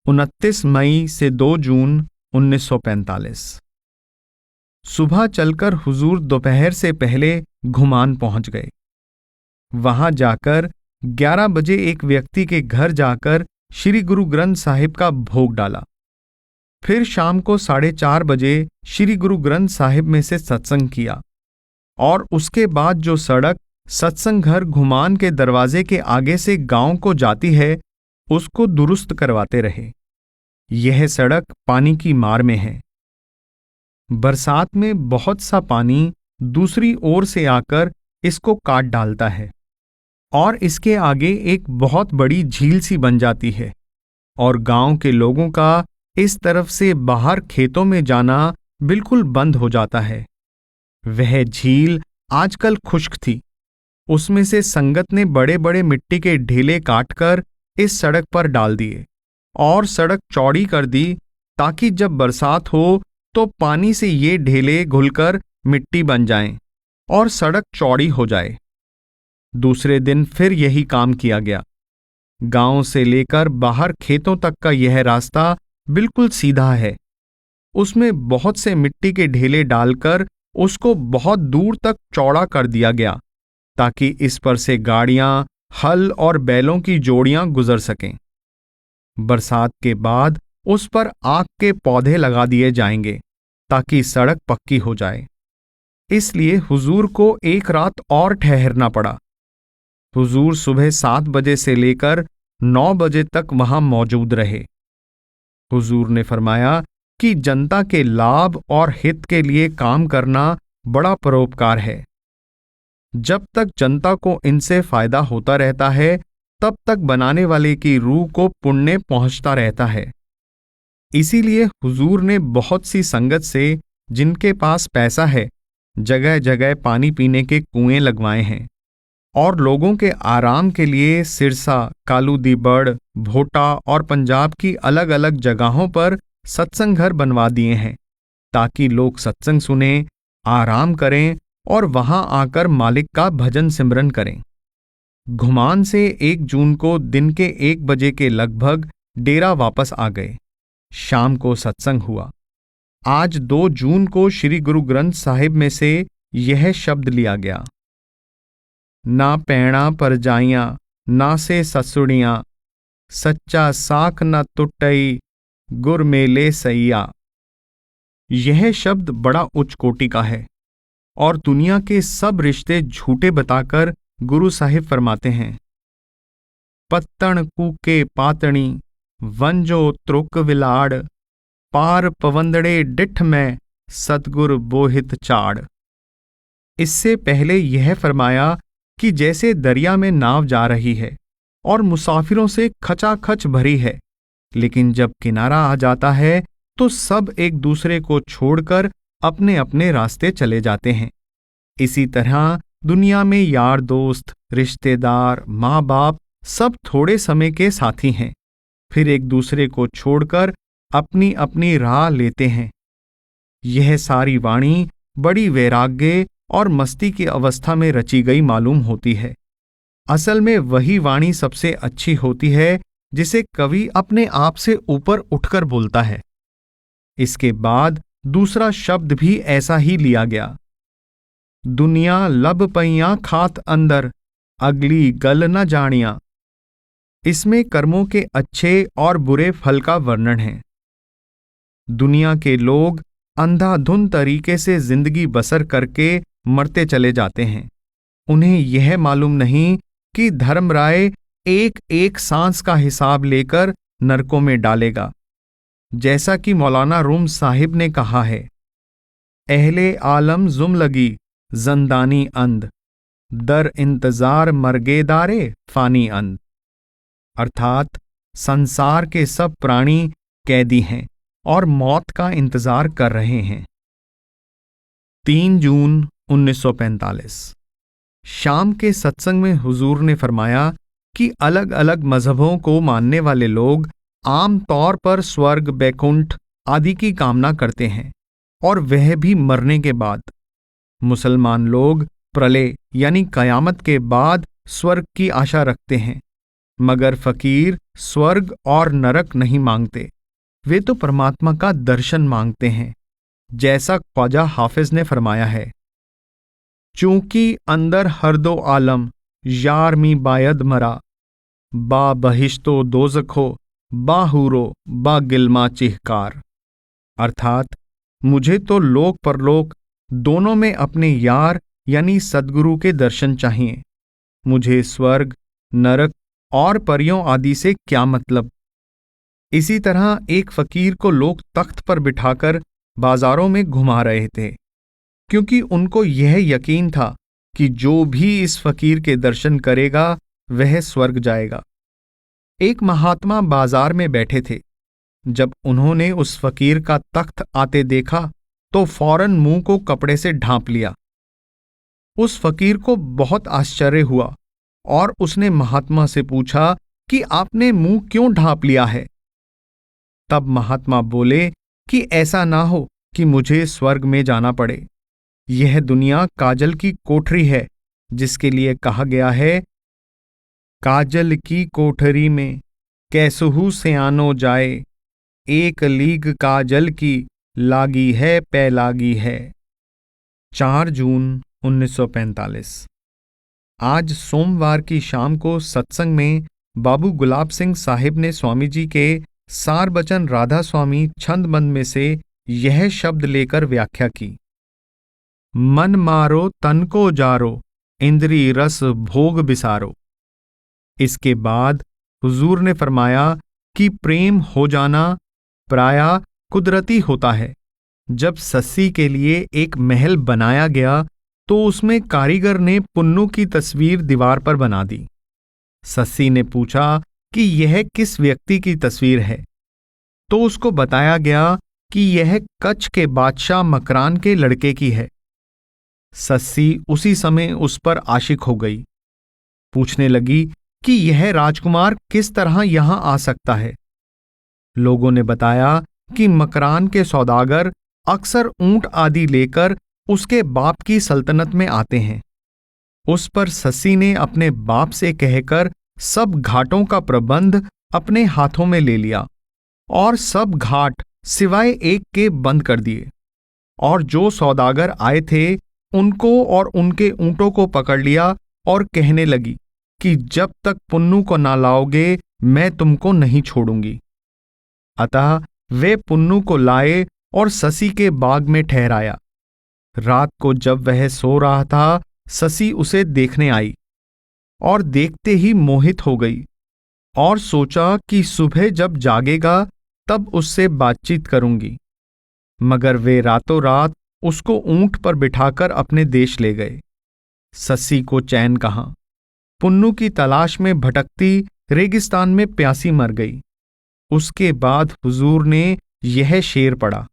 29 मई से 2 जून 1945। सुबह चलकर हुजूर दोपहर से पहले घुमान पहुंच गए। वहां जाकर 11 बजे एक व्यक्ति के घर जाकर श्री गुरु ग्रंथ साहिब का भोग डाला। फिर शाम को 4:30 बजे श्री गुरु ग्रंथ साहिब में से सत्संग किया और उसके बाद जो सड़क सत्संग घर घुमान के दरवाजे के आगे से गांव को जाती है उसको दुरुस्त करवाते रहे। यह सड़क पानी की मार में है। बरसात में बहुत सा पानी दूसरी ओर से आकर इसको काट डालता है और इसके आगे एक बहुत बड़ी झील सी बन जाती है और गांव के लोगों का इस तरफ से बाहर खेतों में जाना बिल्कुल बंद हो जाता है। वह झील आजकल खुश्क थी। उसमें से संगत ने बड़े बड़े मिट्टी के ढेले काटकर इस सड़क पर डाल दिए और सड़क चौड़ी कर दी ताकि जब बरसात हो तो पानी से ये ढेले घुलकर मिट्टी बन जाएं और सड़क चौड़ी हो जाए। दूसरे दिन फिर यही काम किया गया। गांव से लेकर बाहर खेतों तक का यह रास्ता बिल्कुल सीधा है। उसमें बहुत से मिट्टी के ढेले डालकर उसको बहुत दूर तक चौड़ा कर दिया गया ताकि इस पर से गाड़ियां, हल और बैलों की जोड़ियां गुजर सकें। बरसात के बाद उस पर आक के पौधे लगा दिए जाएंगे ताकि सड़क पक्की हो जाए। इसलिए हुजूर को एक रात और ठहरना पड़ा। हुजूर सुबह 7 बजे से लेकर 9 बजे तक वहां मौजूद रहे। हुजूर ने फरमाया कि जनता के लाभ और हित के लिए काम करना बड़ा परोपकार है। जब तक जनता को इनसे फायदा होता रहता है तब तक बनाने वाले की रूह को पुण्य पहुंचता रहता है। इसीलिए हुजूर ने बहुत सी संगत से जिनके पास पैसा है जगह जगह पानी पीने के कुएं लगवाए हैं और लोगों के आराम के लिए सिरसा, कालूदीबड़, भोटा और पंजाब की अलग अलग जगहों पर सत्संग घर बनवा दिए हैं ताकि लोग सत्संग सुने, आराम करें और वहां आकर मालिक का भजन सिमरन करें। घुमान से 1 जून को दिन के 1 बजे के लगभग डेरा वापस आ गए। शाम को सत्संग हुआ। आज 2 जून को श्री गुरु ग्रंथ साहिब में से यह शब्द लिया गया, ना पैणा परजाइयां ना से ससुड़ियां, सच्चा साख न टुटई गुर मेले सैया। यह शब्द बड़ा उच्च कोटि का है और दुनिया के सब रिश्ते झूठे बताकर गुरु साहिब फरमाते हैं, पत्तण कूके पातणी वंजो त्रुक विलाड़, पार पवंदड़े डिठ में सतगुर बोहित चाड़। इससे पहले यह फरमाया कि जैसे दरिया में नाव जा रही है और मुसाफिरों से खचाखच भरी है, लेकिन जब किनारा आ जाता है तो सब एक दूसरे को छोड़कर अपने अपने रास्ते चले जाते हैं। इसी तरह दुनिया में यार दोस्त, रिश्तेदार, माँ बाप सब थोड़े समय के साथी हैं, फिर एक दूसरे को छोड़कर अपनी अपनी राह लेते हैं। यह सारी वाणी बड़ी वैराग्य और मस्ती की अवस्था में रची गई मालूम होती है। असल में वही वाणी सबसे अच्छी होती है जिसे कवि अपने आप से ऊपर उठकर बोलता है। इसके बाद दूसरा शब्द भी ऐसा ही लिया गया, दुनिया लब पैया खात अंदर, अगली गल न जानिया। इसमें कर्मों के अच्छे और बुरे फल का वर्णन है। दुनिया के लोग अंधाधुन तरीके से जिंदगी बसर करके मरते चले जाते हैं। उन्हें यह मालूम नहीं कि धर्मराय एक एक सांस का हिसाब लेकर नरकों में डालेगा। जैसा कि मौलाना रूम साहिब ने कहा है, अहले आलम जुम लगी जंदानी अंध, दर इंतजार मरगेदारे फानी अंध। अर्थात संसार के सब प्राणी कैदी हैं और मौत का इंतजार कर रहे हैं। 3 जून 1945। शाम के सत्संग में हुजूर ने फरमाया कि अलग अलग मजहबों को मानने वाले लोग आम तौर पर स्वर्ग, बैकुंठ आदि की कामना करते हैं और वह भी मरने के बाद। मुसलमान लोग प्रलय यानी कयामत के बाद स्वर्ग की आशा रखते हैं। मगर फकीर स्वर्ग और नरक नहीं मांगते, वे तो परमात्मा का दर्शन मांगते हैं, जैसा ख्वाजा हाफिज ने फरमाया है। चूंकि अंदर हर दो आलम यार मी बायद मरा, बा बहिश्तो दोज़खो बा हूरो बा गिल्मा चिहकार। अर्थात मुझे तो लोक परलोक दोनों में अपने यार यानी सद्गुरु के दर्शन चाहिए। मुझे स्वर्ग, नरक और परियों आदि से क्या मतलब। इसी तरह एक फकीर को लोग तख्त पर बिठाकर बाजारों में घुमा रहे थे, क्योंकि उनको यह यकीन था कि जो भी इस फकीर के दर्शन करेगा वह स्वर्ग जाएगा। एक महात्मा बाजार में बैठे थे। जब उन्होंने उस फकीर का तख्त आते देखा तो फौरन मुंह को कपड़े से ढांप लिया। उस फकीर को बहुत आश्चर्य हुआ और उसने महात्मा से पूछा कि आपने मुंह क्यों ढांप लिया है। तब महात्मा बोले कि ऐसा ना हो कि मुझे स्वर्ग में जाना पड़े। यह दुनिया काजल की कोठरी है, जिसके लिए कहा गया है, काजल की कोठरी में कैसहू सयानो जाए, एक लीग काजल की लागी है पै लागी है। 4 जून 1945। आज सोमवार की शाम को सत्संग में बाबू गुलाब सिंह साहिब ने स्वामी जी के सार बचन राधा स्वामी छंदबंद में से यह शब्द लेकर व्याख्या की। मन मारो तन को जारो, इंद्री रस भोग बिसारो। इसके बाद हुजूर ने फरमाया कि प्रेम हो जाना प्रायः कुदरती होता है। जब सस्सी के लिए एक महल बनाया गया तो उसमें कारीगर ने पुन्नू की तस्वीर दीवार पर बना दी। सस्सी ने पूछा कि यह किस व्यक्ति की तस्वीर है, तो उसको बताया गया कि यह कच्छ के बादशाह मकरान के लड़के की है। सस्सी उसी समय उस पर आशिक हो गई। पूछने लगी कि यह राजकुमार किस तरह यहां आ सकता है। लोगों ने बताया कि मकरान के सौदागर अक्सर ऊंट आदि लेकर उसके बाप की सल्तनत में आते हैं। उस पर सस्सी ने अपने बाप से कहकर सब घाटों का प्रबंध अपने हाथों में ले लिया और सब घाट सिवाय एक के बंद कर दिए, और जो सौदागर आए थे उनको और उनके ऊंटों को पकड़ लिया और कहने लगी कि जब तक पुन्नू को ना लाओगे मैं तुमको नहीं छोड़ूंगी। अतः वे पुन्नू को लाए और ससी के बाग में ठहराया। रात को जब वह सो रहा था, ससी उसे देखने आई और देखते ही मोहित हो गई और सोचा कि सुबह जब जागेगा तब उससे बातचीत करूंगी। मगर वे रातों रात उसको ऊंट पर बिठाकर अपने देश ले गए। ससी को चैन कहाँ। पुन्नू की तलाश में भटकती रेगिस्तान में प्यासी मर गई। उसके बाद हुजूर ने यह शेर पढ़ा,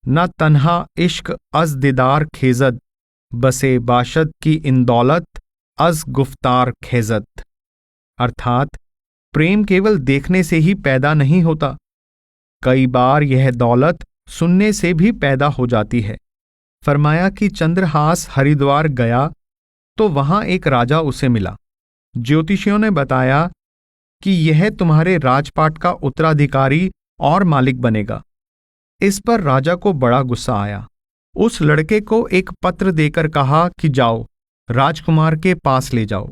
न तन्हा इश्क अज दीदार खेजद, बसे बाशद की इन दौलत अज गुफ्तार खेजद। अर्थात प्रेम केवल देखने से ही पैदा नहीं होता, कई बार यह दौलत सुनने से भी पैदा हो जाती है। फरमाया कि चंद्रहास हरिद्वार गया तो वहां एक राजा उसे मिला। ज्योतिषियों ने बताया कि यह तुम्हारे राजपाट का उत्तराधिकारी और मालिक बनेगा। इस पर राजा को बड़ा गुस्सा आया। उस लड़के को एक पत्र देकर कहा कि जाओ राजकुमार के पास ले जाओ।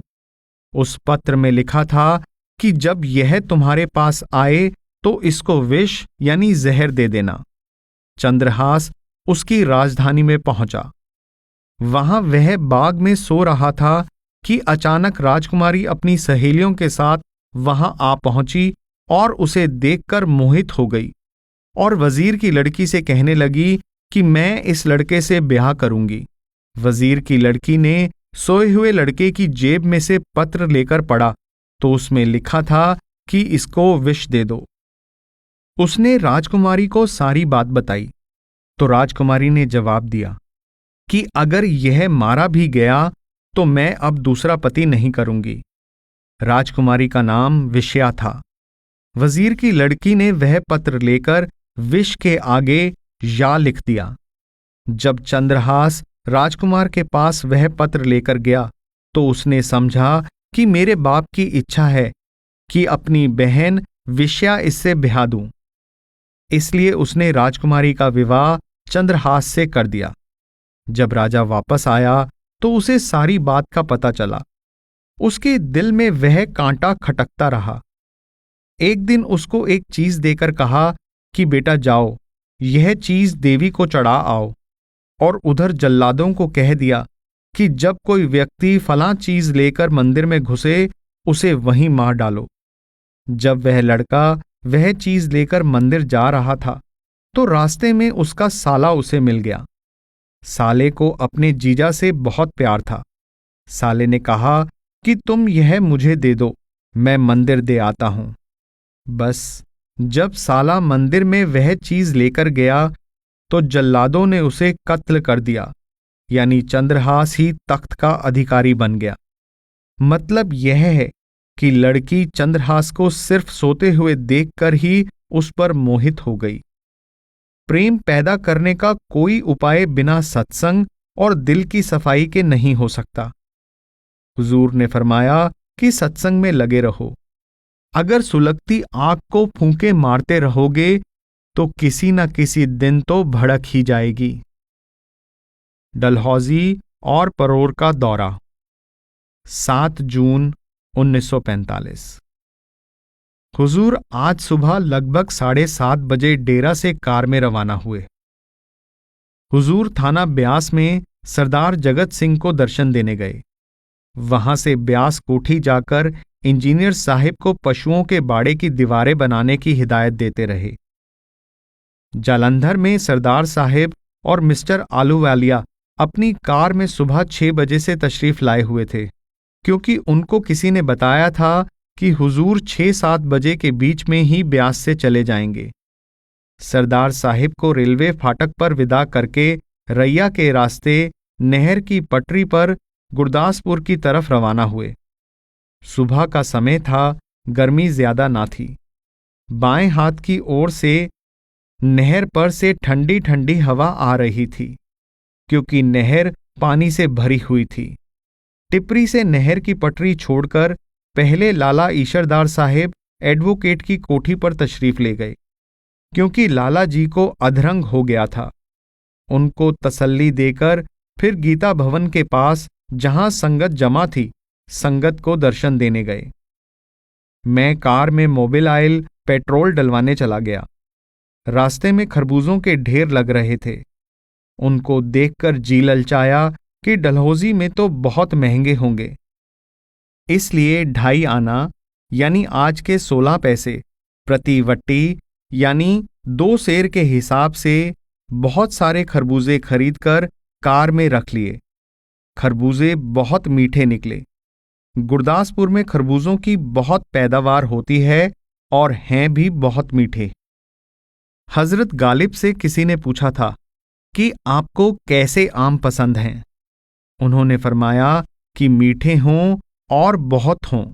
उस पत्र में लिखा था कि जब यह तुम्हारे पास आए तो इसको विष यानी जहर दे देना। चंद्रहास उसकी राजधानी में पहुंचा। वहां वह बाग में सो रहा था कि अचानक राजकुमारी अपनी सहेलियों के साथ वहां आ पहुंची और उसे देखकर मोहित हो गई और वजीर की लड़की से कहने लगी कि मैं इस लड़के से ब्याह करूंगी। वजीर की लड़की ने सोए हुए लड़के की जेब में से पत्र लेकर पढ़ा तो उसमें लिखा था कि इसको विष दे दो। उसने राजकुमारी को सारी बात बताई तो राजकुमारी ने जवाब दिया कि अगर यह मारा भी गया तो मैं अब दूसरा पति नहीं करूंगी। राजकुमारी का नाम विषया था। वजीर की लड़की ने वह पत्र लेकर विष के आगे या लिख दिया। जब चंद्रहास राजकुमार के पास वह पत्र लेकर गया तो उसने समझा कि मेरे बाप की इच्छा है कि अपनी बहन विषया इससे ब्याह दूं। इसलिए उसने राजकुमारी का विवाह चंद्रहास से कर दिया। जब राजा वापस आया तो उसे सारी बात का पता चला। उसके दिल में वह कांटा खटकता रहा। एक दिन उसको एक चीज देकर कहा कि बेटा जाओ, यह चीज देवी को चढ़ा आओ। और उधर जल्लादों को कह दिया कि जब कोई व्यक्ति फलां चीज लेकर मंदिर में घुसे उसे वहीं मार डालो। जब वह लड़का वह चीज लेकर मंदिर जा रहा था तो रास्ते में उसका साला उसे मिल गया। साले को अपने जीजा से बहुत प्यार था। साले ने कहा कि तुम यह मुझे दे दो, मैं मंदिर दे आता हूं। बस जब साला मंदिर में वह चीज लेकर गया तो जल्लादों ने उसे कत्ल कर दिया, यानी चंद्रहास ही तख्त का अधिकारी बन गया। मतलब यह है कि लड़की चंद्रहास को सिर्फ सोते हुए देखकर ही उस पर मोहित हो गई। प्रेम पैदा करने का कोई उपाय बिना सत्संग और दिल की सफाई के नहीं हो सकता। हुजूर ने फरमाया कि सत्संग में लगे रहो। अगर सुलगती आग को फूंके मारते रहोगे तो किसी न किसी दिन तो भड़क ही जाएगी। डलहौजी और परोर का दौरा, 7 जून 1945। हुजूर आज सुबह लगभग 7:30 बजे डेरा से कार में रवाना हुए। हुजूर थाना ब्यास में सरदार जगत सिंह को दर्शन देने गए। वहां से ब्यास कोठी जाकर इंजीनियर साहिब को पशुओं के बाड़े की दीवारें बनाने की हिदायत देते रहे। जालंधर में सरदार साहिब और मिस्टर आलूवालिया अपनी कार में सुबह 6 बजे से तशरीफ लाए हुए थे, क्योंकि उनको किसी ने बताया था कि हुजूर 6-7 बजे के बीच में ही ब्यास से चले जाएंगे। सरदार साहिब को रेलवे फाटक पर विदा करके रैया के रास्ते नहर की पटरी पर गुरदासपुर की तरफ रवाना हुए। सुबह का समय था, गर्मी ज्यादा ना थी। बाएं हाथ की ओर से नहर पर से ठंडी ठंडी हवा आ रही थी, क्योंकि नहर पानी से भरी हुई थी। टिपरी से नहर की पटरी छोड़कर पहले लाला ईशरदार साहिब एडवोकेट की कोठी पर तशरीफ ले गए, क्योंकि लाला जी को अधरंग हो गया था। उनको तसल्ली देकर फिर गीता भवन के पास, जहां संगत जमा थी, संगत को दर्शन देने गए। मैं कार में मोबिल ऑयल पेट्रोल डलवाने चला गया। रास्ते में खरबूजों के ढेर लग रहे थे। उनको देखकर जी ललचाया कि डलहौजी में तो बहुत महंगे होंगे। इसलिए 2.5 आना यानी आज के 16 पैसे प्रति वट्टी यानी 2 सेर के हिसाब से बहुत सारे खरबूजे खरीदकर कार में रख लिए। खरबूजे बहुत मीठे निकले। गुरदासपुर में खरबूजों की बहुत पैदावार होती है और हैं भी बहुत मीठे। हजरत गालिब से किसी ने पूछा था कि आपको कैसे आम पसंद हैं। उन्होंने फरमाया कि मीठे हों और बहुत हों।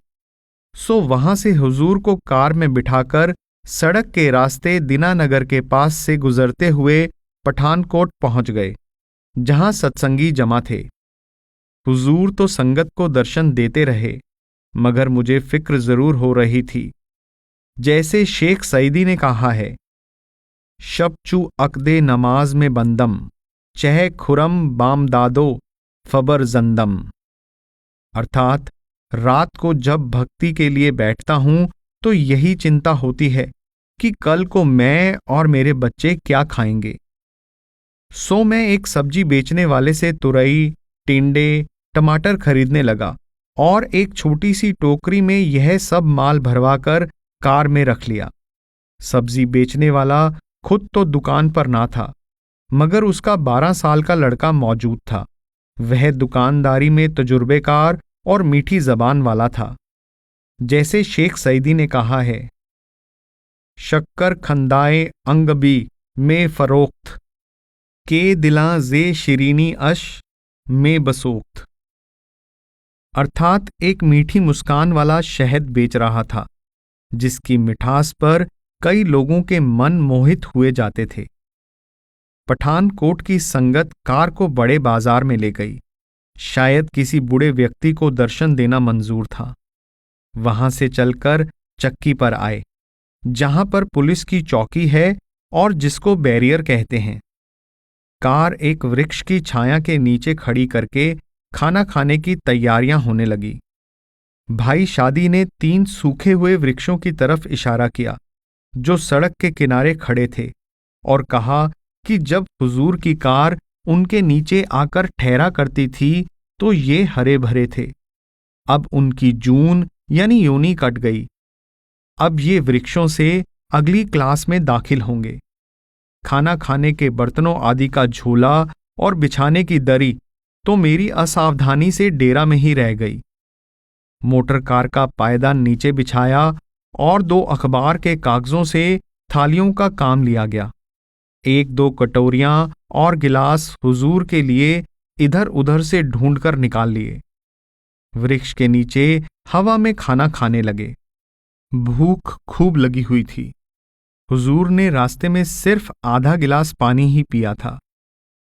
सो वहां से हुजूर को कार में बिठाकर सड़क के रास्ते दीनानगर के पास से गुजरते हुए पठानकोट पहुंच गए, जहां सत्संगी जमा थे। हुजूर तो संगत को दर्शन देते रहे, मगर मुझे फिक्र जरूर हो रही थी। जैसे शेख सईदी ने कहा है, शब चू अकदे नमाज में बंदम, चह खुरम बामदादो फबर जंदम। अर्थात रात को जब भक्ति के लिए बैठता हूं तो यही चिंता होती है कि कल को मैं और मेरे बच्चे क्या खाएंगे। सो मैं एक सब्जी बेचने वाले से तुरई, टिंडे, टमाटर खरीदने लगा और एक छोटी सी टोकरी में यह सब माल भरवाकर कार में रख लिया। सब्जी बेचने वाला खुद तो दुकान पर ना था, मगर उसका 12 साल का लड़का मौजूद था। वह दुकानदारी में तजुर्बेकार और मीठी जबान वाला था। जैसे शेख सईदी ने कहा है, शक्कर खंदाए अंगबी में फरोख्त, के दिलां जे शिरीनी अश में बसोख्त। अर्थात एक मीठी मुस्कान वाला शहद बेच रहा था, जिसकी मिठास पर कई लोगों के मन मोहित हुए जाते थे। पठानकोट की संगत कार को बड़े बाजार में ले गई। शायद किसी बूढ़े व्यक्ति को दर्शन देना मंजूर था। वहां से चलकर चक्की पर आए, जहां पर पुलिस की चौकी है और जिसको बैरियर कहते हैं। कार एक वृक्ष की छाया के नीचे खड़ी करके खाना खाने की तैयारियां होने लगी। भाई शादी ने 3 सूखे हुए वृक्षों की तरफ इशारा किया जो सड़क के किनारे खड़े थे, और कहा कि जब हुजूर की कार उनके नीचे आकर ठहरा करती थी तो ये हरे भरे थे। अब उनकी जून यानी योनी कट गई। अब ये वृक्षों से अगली क्लास में दाखिल होंगे। खाना खाने के बर्तनों आदि का झोला और बिछाने की दरी तो मेरी असावधानी से डेरा में ही रह गई। मोटर कार का पायदान नीचे बिछाया और 2 अखबार के कागजों से थालियों का काम लिया गया। 1-2 कटोरियां और गिलास हुजूर के लिए इधर उधर से ढूंढकर निकाल लिए। वृक्ष के नीचे हवा में खाना खाने लगे। भूख खूब लगी हुई थी। हुजूर ने रास्ते में सिर्फ आधा गिलास पानी ही पिया था,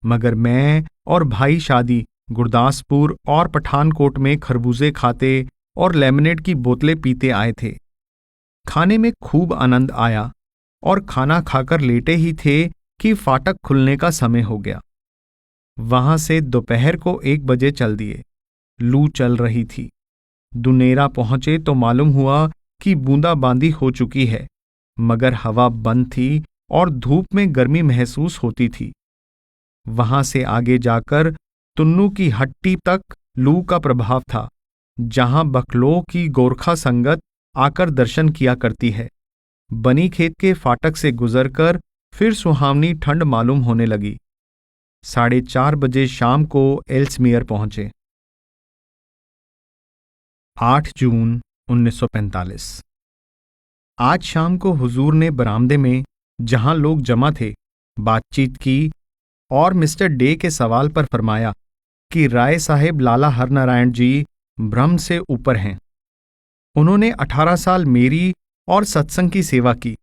मगर मैं और भाई शादी गुरदासपुर और पठानकोट में खरबूजे खाते और लेमनेड की बोतलें पीते आए थे। खाने में खूब आनंद आया और खाना खाकर लेटे ही थे कि फाटक खुलने का समय हो गया। वहां से दोपहर को 1 बजे चल दिए। लू चल रही थी। दुनेरा पहुंचे तो मालूम हुआ कि बूंदाबांदी हो चुकी है, मगर हवा बंद थी और धूप में गर्मी महसूस होती थी। वहां से आगे जाकर तुन्नू की हट्टी तक लू का प्रभाव था, जहां बकलों की गोरखा संगत आकर दर्शन किया करती है। बनी खेत के फाटक से गुजरकर फिर सुहावनी ठंड मालूम होने लगी। 4:30 बजे शाम को एल्समियर पहुंचे। 8 जून 1945। आज शाम को हुजूर ने बरामदे में, जहां लोग जमा थे, बातचीत की और मिस्टर डे के सवाल पर फरमाया कि राय साहेब लाला हरनारायण जी ब्रह्म से ऊपर हैं। उन्होंने 18 साल मेरी और सत्संग की सेवा की।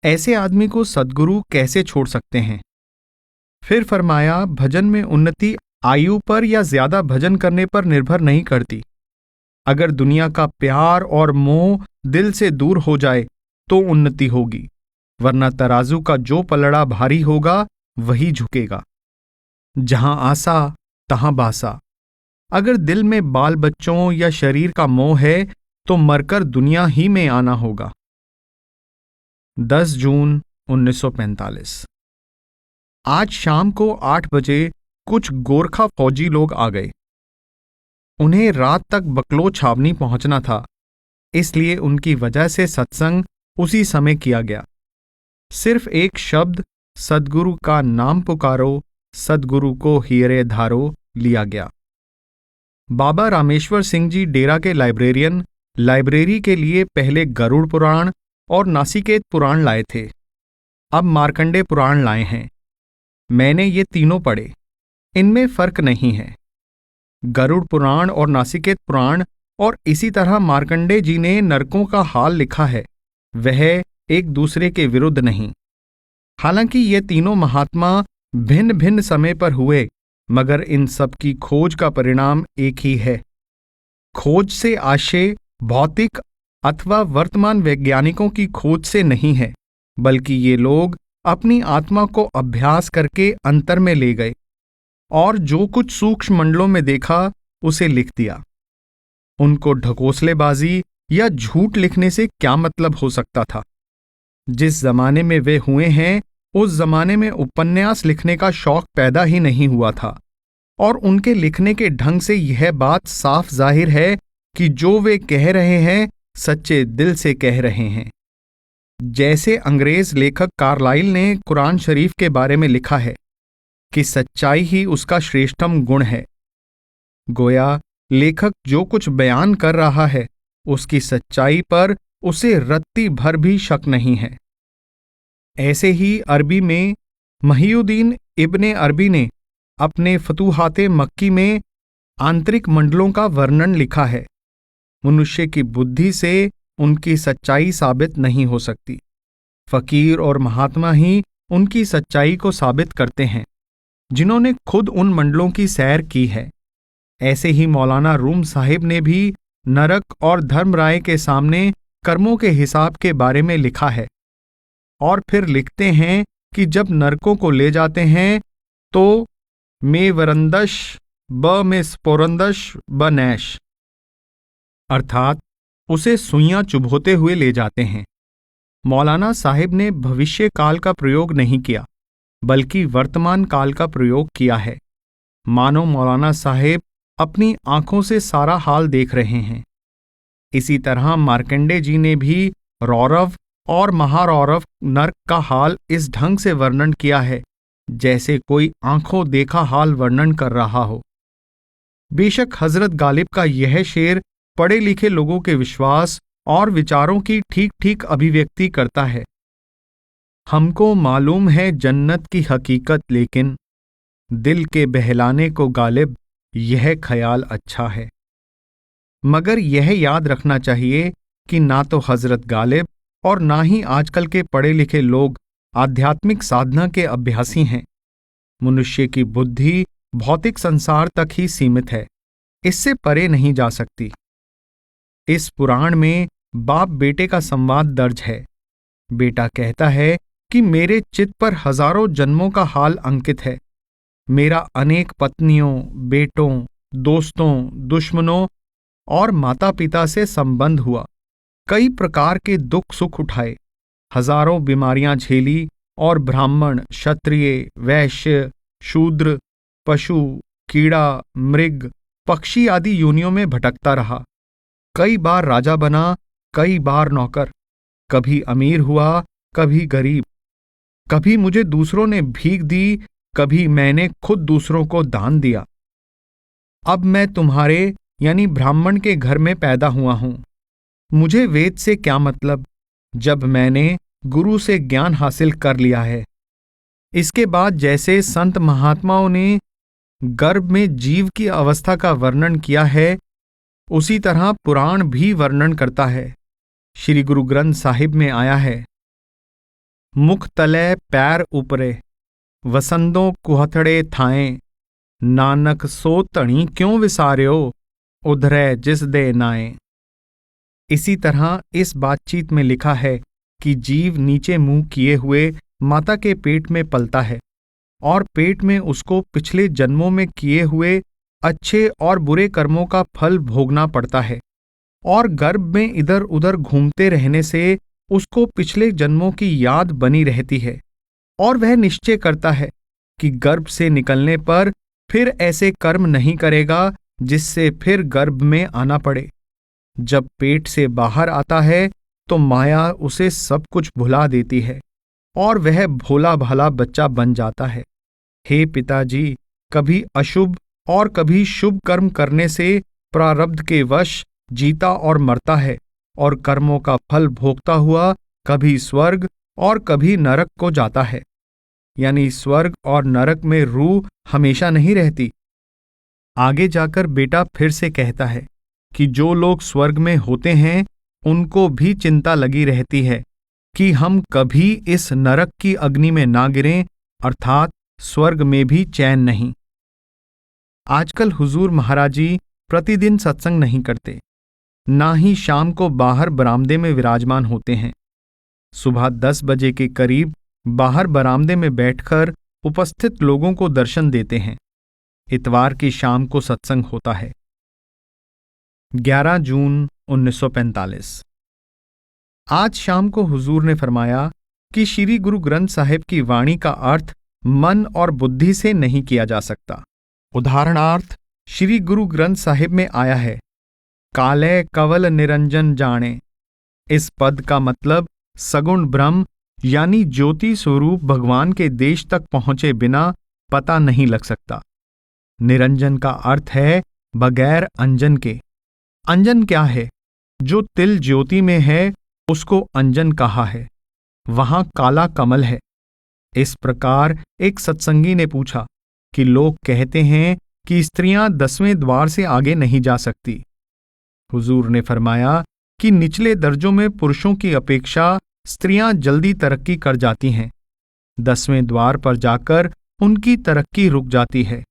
ऐसे आदमी को सद्गुरु कैसे छोड़ सकते हैं? फिर फरमाया, भजन में उन्नति आयु पर या ज्यादा भजन करने पर निर्भर नहीं करती। अगर दुनिया का प्यार और मोह दिल से दूर हो जाए तो उन्नति होगी, वरना तराजू का जो पलड़ा भारी होगा वही झुकेगा। जहां आसा तहां बासा। अगर दिल में बाल बच्चों या शरीर का मोह है तो मरकर दुनिया ही में आना होगा। 10 जून 1945। आज शाम को 8 बजे कुछ गोरखा फौजी लोग आ गए। उन्हें रात तक बकलो छावनी पहुंचना था, इसलिए उनकी वजह से सत्संग उसी समय किया गया। सिर्फ एक शब्द सद्गुरु का नाम पुकारो, सद्गुरु को हियरे धारो लिया गया। बाबा रामेश्वर सिंह जी डेरा के लाइब्रेरियन लाइब्रेरी के लिए पहले गरुड़ पुराण और नासिकेत पुराण लाए थे। अब मार्कंडे पुराण लाए हैं। मैंने ये तीनों पढ़े। इनमें फर्क नहीं है। गरुड़ पुराण और नासिकेत पुराण और इसी तरह मार्कंडे जी ने नरकों का हाल लिखा है, वह एक दूसरे के विरुद्ध नहीं। हालांकि ये तीनों महात्मा भिन्न भिन्न समय पर हुए, मगर इन सब की खोज का परिणाम एक ही है। खोज से आशय भौतिक अथवा वर्तमान वैज्ञानिकों की खोज से नहीं है, बल्कि ये लोग अपनी आत्मा को अभ्यास करके अंतर में ले गए और जो कुछ सूक्ष्म मंडलों में देखा उसे लिख दिया। उनको ढकोसलेबाजी या झूठ लिखने से क्या मतलब हो सकता था? जिस जमाने में वे हुए हैं उस जमाने में उपन्यास लिखने का शौक पैदा ही नहीं हुआ था, और उनके लिखने के ढंग से यह बात साफ जाहिर है कि जो वे कह रहे हैं सच्चे दिल से कह रहे हैं। जैसे अंग्रेज लेखक कार्लाइल ने कुरान शरीफ के बारे में लिखा है कि सच्चाई ही उसका श्रेष्ठतम गुण है। गोया लेखक जो कुछ बयान कर रहा है उसकी सच्चाई पर उसे रत्ती भर भी शक नहीं है। ऐसे ही अरबी में महियुद्दीन इब्ने अरबी ने अपने फतूहाते मक्की में आंतरिक मंडलों का वर्णन लिखा है। मनुष्य की बुद्धि से उनकी सच्चाई साबित नहीं हो सकती। फकीर और महात्मा ही उनकी सच्चाई को साबित करते हैं, जिन्होंने खुद उन मंडलों की सैर की है। ऐसे ही मौलाना रूम साहिब ने भी नरक और धर्मराय के सामने कर्मों के हिसाब के बारे में लिखा है। और फिर लिखते हैं कि जब नरकों को ले जाते हैं तो में वरंदश ब में स्पोरंदश ब नैश, अर्थात उसे सुइयां चुभोते हुए ले जाते हैं। मौलाना साहिब ने भविष्य काल का प्रयोग नहीं किया, बल्कि वर्तमान काल का प्रयोग किया है, मानो मौलाना साहिब अपनी आंखों से सारा हाल देख रहे हैं। इसी तरह मार्कंडे जी ने भी रौरव और महारौरव नर्क का हाल इस ढंग से वर्णन किया है जैसे कोई आंखों देखा हाल वर्णन कर रहा हो। बेशक हजरत गालिब का यह शेर पढ़े लिखे लोगों के विश्वास और विचारों की ठीक ठीक अभिव्यक्ति करता है। हमको मालूम है जन्नत की हकीकत, लेकिन दिल के बहलाने को गालिब यह ख्याल अच्छा है। मगर यह याद रखना चाहिए कि ना तो हजरत गालिब और ना ही आजकल के पढ़े लिखे लोग आध्यात्मिक साधना के अभ्यासी हैं। मनुष्य की बुद्धि भौतिक संसार तक ही सीमित है, इससे परे नहीं जा सकती। इस पुराण में बाप बेटे का संवाद दर्ज है। बेटा कहता है कि मेरे चित्त पर हजारों जन्मों का हाल अंकित है। मेरा अनेक पत्नियों, बेटों, दोस्तों, दुश्मनों और माता पिता से संबंध हुआ। कई प्रकार के दुख सुख उठाए, हजारों बीमारियां झेली और ब्राह्मण, क्षत्रिय, वैश्य, शूद्र, पशु, कीड़ा, मृग, पक्षी आदि योनियों में भटकता रहा। कई बार राजा बना, कई बार नौकर, कभी अमीर हुआ, कभी गरीब। कभी मुझे दूसरों ने भीख दी, कभी मैंने खुद दूसरों को दान दिया। अब मैं तुम्हारे यानी ब्राह्मण के घर में पैदा हुआ हूं। मुझे वेद से क्या मतलब, जब मैंने गुरु से ज्ञान हासिल कर लिया है। इसके बाद जैसे संत महात्माओं ने गर्भ में जीव की अवस्था का वर्णन किया है, उसी तरह पुराण भी वर्णन करता है। श्री गुरु ग्रंथ साहिब में आया है, मुख तले पैर ऊपरे, वसंदों कुहथड़े थाएं, नानक सो तणी क्यों विसार्यो, उधरे जिस दे नाए। इसी तरह इस बातचीत में लिखा है कि जीव नीचे मुंह किए हुए माता के पेट में पलता है और पेट में उसको पिछले जन्मों में किए हुए अच्छे और बुरे कर्मों का फल भोगना पड़ता है, और गर्भ में इधर उधर घूमते रहने से उसको पिछले जन्मों की याद बनी रहती है, और वह निश्चय करता है कि गर्भ से निकलने पर फिर ऐसे कर्म नहीं करेगा जिससे फिर गर्भ में आना पड़े। जब पेट से बाहर आता है तो माया उसे सब कुछ भुला देती है और वह भोला भाला बच्चा बन जाता है। हे पिताजी, कभी अशुभ और कभी शुभ कर्म करने से प्रारब्ध के वश जीता और मरता है, और कर्मों का फल भोगता हुआ कभी स्वर्ग और कभी नरक को जाता है। यानी स्वर्ग और नरक में रूह हमेशा नहीं रहती। आगे जाकर बेटा फिर से कहता है कि जो लोग स्वर्ग में होते हैं उनको भी चिंता लगी रहती है कि हम कभी इस नरक की अग्नि में ना गिरें, अर्थात स्वर्ग में भी चैन नहीं। आजकल हुजूर महाराज जी प्रतिदिन सत्संग नहीं करते, ना ही शाम को बाहर बरामदे में विराजमान होते हैं। सुबह 10 बजे के करीब बाहर बरामदे में बैठकर उपस्थित लोगों को दर्शन देते हैं। इतवार की शाम को सत्संग होता है। 11 जून 1945। आज शाम को हुजूर ने फरमाया कि श्री गुरु ग्रंथ साहिब की वाणी का अर्थ मन और बुद्धि से नहीं किया जा सकता। उदाहरणार्थ श्री गुरु ग्रंथ साहिब में आया है, काले कवल निरंजन जाने। इस पद का मतलब सगुण ब्रह्म यानी ज्योति स्वरूप भगवान के देश तक पहुंचे बिना पता नहीं लग सकता। निरंजन का अर्थ है बगैर अंजन के। अंजन क्या है? जो तिल ज्योति में है उसको अंजन कहा है। वहां काला कमल है। इस प्रकार एक सत्संगी ने पूछा कि लोग कहते हैं कि स्त्रियां 10वें द्वार से आगे नहीं जा सकती। हुजूर ने फरमाया कि निचले दर्जों में पुरुषों की अपेक्षा स्त्रियां जल्दी तरक्की कर जाती हैं। 10वें द्वार पर जाकर उनकी तरक्की रुक जाती है।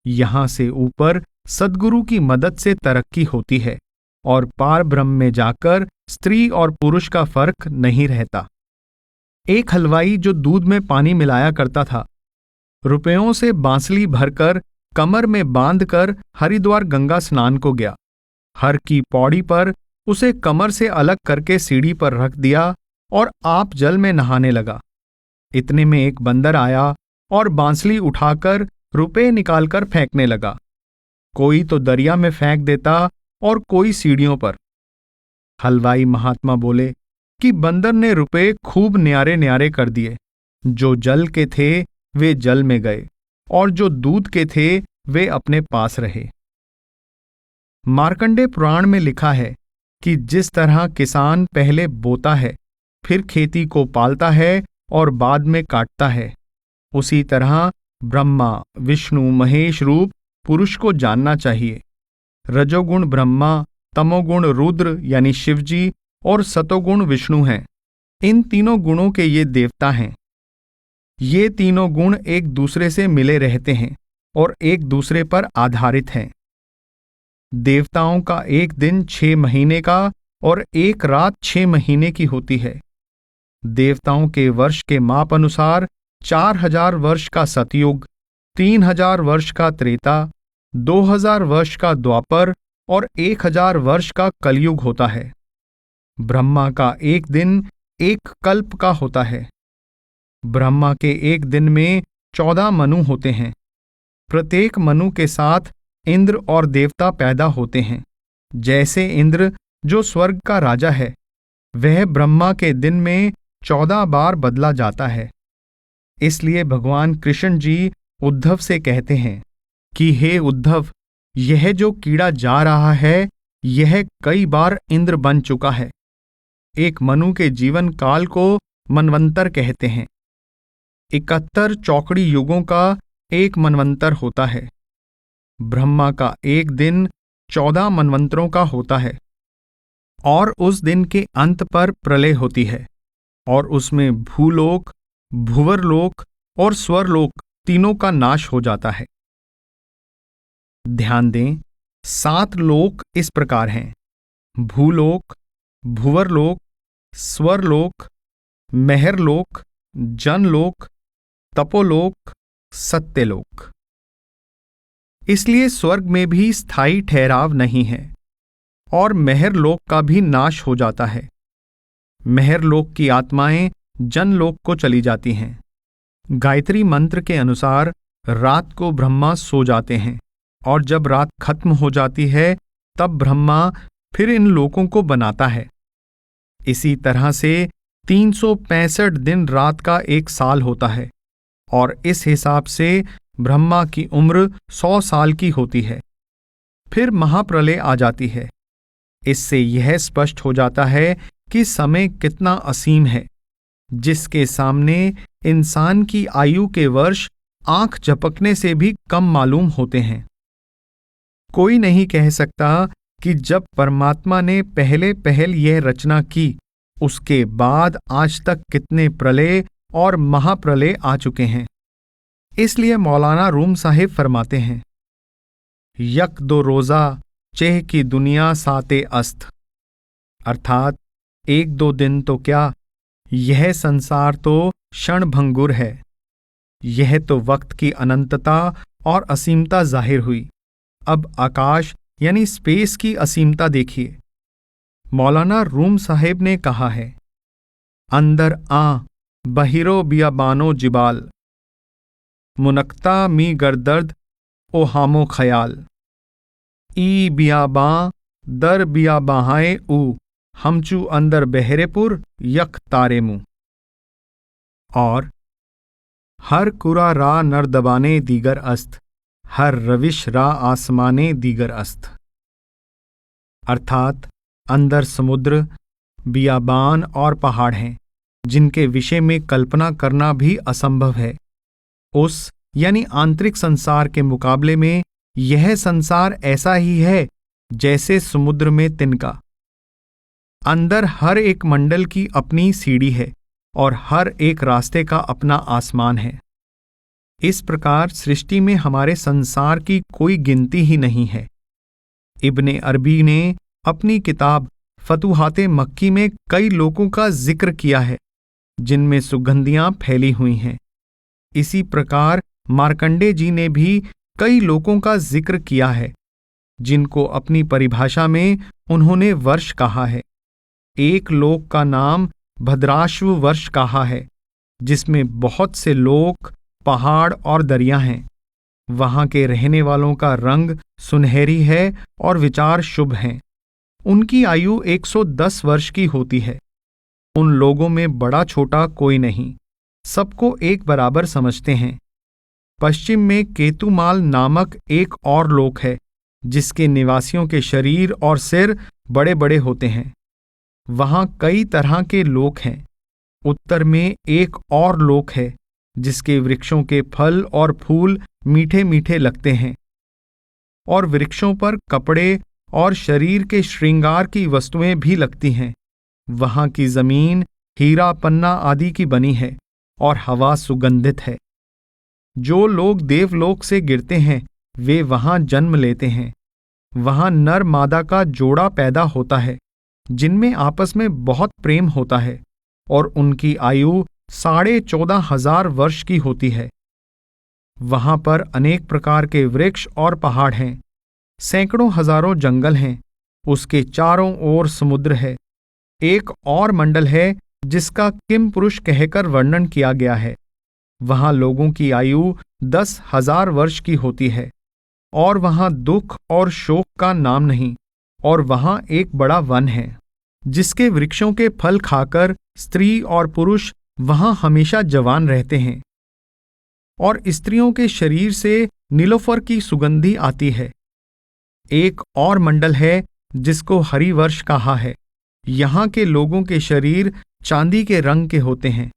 यहां से ऊपर सद्गुरु की मदद से तरक्की होती है और पार ब्रह्म में जाकर स्त्री और पुरुष का फर्क नहीं रहता। एक हलवाई जो दूध में पानी मिलाया करता था, रुपयों से बांसली भरकर कमर में बांधकर हरिद्वार गंगा स्नान को गया। हर की पौड़ी पर उसे कमर से अलग करके सीढ़ी पर रख दिया और आप जल में नहाने लगा। इतने में एक बंदर आया और बांसली उठाकर रुपए निकालकर फेंकने लगा। कोई तो दरिया में फेंक देता और कोई सीढ़ियों पर। हलवाई महात्मा बोले कि बंदर ने रुपए खूब न्यारे न्यारे कर दिए। जो जल के थे वे जल में गए और जो दूध के थे वे अपने पास रहे। मार्कंडेय पुराण में लिखा है कि जिस तरह किसान पहले बोता है, फिर खेती को पालता है और बाद में काटता है, उसी तरह ब्रह्मा, विष्णु, महेश रूप पुरुष को जानना चाहिए। रजोगुण ब्रह्मा, तमोगुण रुद्र यानी शिवजी और सतोगुण विष्णु हैं। इन तीनों गुणों के ये देवता हैं। ये तीनों गुण एक दूसरे से मिले रहते हैं और एक दूसरे पर आधारित हैं। देवताओं का एक दिन 6 महीने का और एक रात 6 महीने की होती है। देवताओं के वर्ष के माप अनुसार 4000 वर्ष का सतयुग, 3000 वर्ष का त्रेता, 2000 वर्ष का द्वापर और 1000 वर्ष का कलयुग होता है। ब्रह्मा का एक दिन एक कल्प का होता है। ब्रह्मा के एक दिन में 14 मनु होते हैं। प्रत्येक मनु के साथ इंद्र और देवता पैदा होते हैं। जैसे इंद्र जो स्वर्ग का राजा है, वह ब्रह्मा के दिन में 14 बार बदला जाता है। इसलिए भगवान कृष्ण जी उद्धव से कहते हैं कि हे उद्धव, यह जो कीड़ा जा रहा है, यह कई बार इंद्र बन चुका है। एक मनु के जीवन काल को मनवंतर कहते हैं। 71 चौकड़ी युगों का एक मनवंतर होता है। ब्रह्मा का एक दिन 14 मनवंतरों का होता है और उस दिन के अंत पर प्रलय होती है और उसमें भूलोक, भुवरलोक और स्वरलोक तीनों का नाश हो जाता है। ध्यान दें, 7 लोक इस प्रकार हैं: भूलोक, भुवरलोक, स्वरलोक, मेहरलोक, जनलोक, तपोलोक, सत्यलोक। इसलिए स्वर्ग में भी स्थायी ठहराव नहीं है और मेहरलोक का भी नाश हो जाता है। मेहरलोक की आत्माएं जनलोक को चली जाती हैं। गायत्री मंत्र के अनुसार रात को ब्रह्मा सो जाते हैं और जब रात खत्म हो जाती है तब ब्रह्मा फिर इन लोकों को बनाता है। इसी तरह से 365 दिन रात का एक साल होता है और इस हिसाब से ब्रह्मा की उम्र 100 साल की होती है। फिर महाप्रलय आ जाती है। इससे यह स्पष्ट हो जाता है कि समय कितना असीम है, जिसके सामने इंसान की आयु के वर्ष आंख झपकने से भी कम मालूम होते हैं। कोई नहीं कह सकता कि जब परमात्मा ने पहल यह रचना की, उसके बाद आज तक कितने प्रलय और महाप्रलय आ चुके हैं। इसलिए मौलाना रूम साहिब फरमाते हैं, यक दो रोजा चेह की दुनिया साते अस्त, अर्थात 1-2 दिन तो क्या, यह संसार तो क्षणभंगुर है। यह तो वक्त की अनंतता और असीमता जाहिर हुई। अब आकाश यानी स्पेस की असीमता देखिए। मौलाना रूम साहिब ने कहा है, अंदर आ बहिरो बियाबानो जिबाल, मुनक्ता मी गर्दर्द ओ हामो ख्याल, ई बियाबां दर बियाबाहाए ऊ, हमचू अंदर बहरेपुर यक तारेमू। और हर कुरा रा नर दबाने दीगर अस्त, हर रविश रा आसमाने दीगर अस्त, अर्थात अंदर समुद्र, बियाबान और पहाड़ हैं जिनके विषय में कल्पना करना भी असंभव है। उस यानी आंतरिक संसार के मुकाबले में यह संसार ऐसा ही है जैसे समुद्र में तिनका। अंदर हर एक मंडल की अपनी सीढ़ी है और हर एक रास्ते का अपना आसमान है। इस प्रकार सृष्टि में हमारे संसार की कोई गिनती ही नहीं है। इब्ने अरबी ने अपनी किताब फतूहाते मक्की में कई लोगों का जिक्र किया है जिनमें सुगंधियां फैली हुई हैं। इसी प्रकार मार्कंडे जी ने भी कई लोगों का जिक्र किया है जिनको अपनी परिभाषा में उन्होंने वर्ष कहा है। एक लोक का नाम भद्राश्व वर्ष कहा है जिसमें बहुत से लोक, पहाड़ और दरिया हैं। वहां के रहने वालों का रंग सुनहरी है और विचार शुभ हैं। उनकी आयु 110 वर्ष की होती है। उन लोगों में बड़ा छोटा कोई नहीं, सबको एक बराबर समझते हैं। पश्चिम में केतुमाल नामक एक और लोक है जिसके निवासियों के शरीर और सिर बड़े बड़े होते हैं। वहां कई तरह के लोक हैं। उत्तर में एक और लोक है जिसके वृक्षों के फल और फूल मीठे मीठे लगते हैं और वृक्षों पर कपड़े और शरीर के श्रृंगार की वस्तुएं भी लगती हैं। वहां की जमीन हीरा पन्ना आदि की बनी है और हवा सुगंधित है। जो लोग देवलोक से गिरते हैं वे वहां जन्म लेते हैं। वहां नर मादा का जोड़ा पैदा होता है जिनमें आपस में बहुत प्रेम होता है और उनकी आयु 14,500 वर्ष की होती है। वहां पर अनेक प्रकार के वृक्ष और पहाड़ हैं। सैकड़ों हजारों जंगल हैं। उसके चारों ओर समुद्र है। एक और मंडल है जिसका किम पुरुष कहकर वर्णन किया गया है। वहां लोगों की आयु 10,000 वर्ष की होती है और वहां दुख और शोक का नाम नहीं। और वहां एक बड़ा वन है जिसके वृक्षों के फल खाकर स्त्री और पुरुष वहां हमेशा जवान रहते हैं और स्त्रियों के शरीर से नीलोफर की सुगंधी आती है। एक और मंडल है जिसको हरिवर्ष कहा है। यहाँ के लोगों के शरीर चांदी के रंग के होते हैं।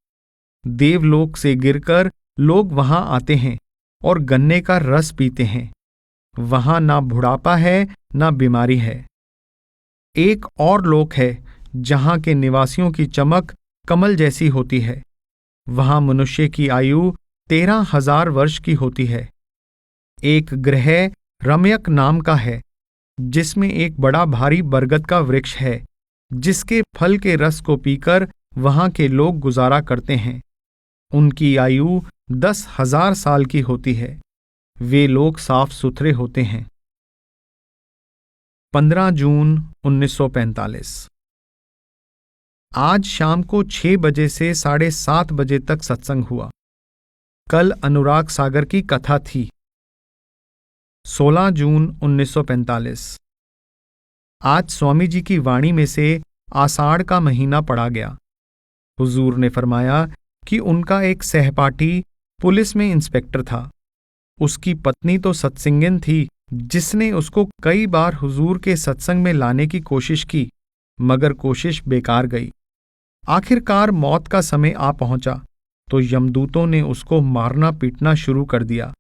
देवलोक से गिरकर लोग वहां आते हैं और गन्ने का रस पीते हैं। वहां ना बुढ़ापा है ना बीमारी है। एक और लोक है जहां के निवासियों की चमक कमल जैसी होती है। वहां मनुष्य की आयु 13,000 वर्ष की होती है। एक ग्रह रम्यक नाम का है जिसमें एक बड़ा भारी बरगद का वृक्ष है जिसके फल के रस को पीकर वहां के लोग गुजारा करते हैं। उनकी आयु 10,000 साल की होती है। वे लोग साफ सुथरे होते हैं। 15 जून 1945। आज शाम को 6 बजे से 7:30 बजे तक सत्संग हुआ। कल अनुराग सागर की कथा थी। 16 जून 1945। आज स्वामी जी की वाणी में से आषाढ़ का महीना पड़ा गया। हुजूर ने फरमाया कि उनका एक सहपाठी पुलिस में इंस्पेक्टर था। उसकी पत्नी तो सत्संगिन थी जिसने उसको कई बार हुजूर के सत्संग में लाने की कोशिश की मगर कोशिश बेकार गई। आखिरकार मौत का समय आ पहुंचा तो यमदूतों ने उसको मारना पीटना शुरू कर दिया।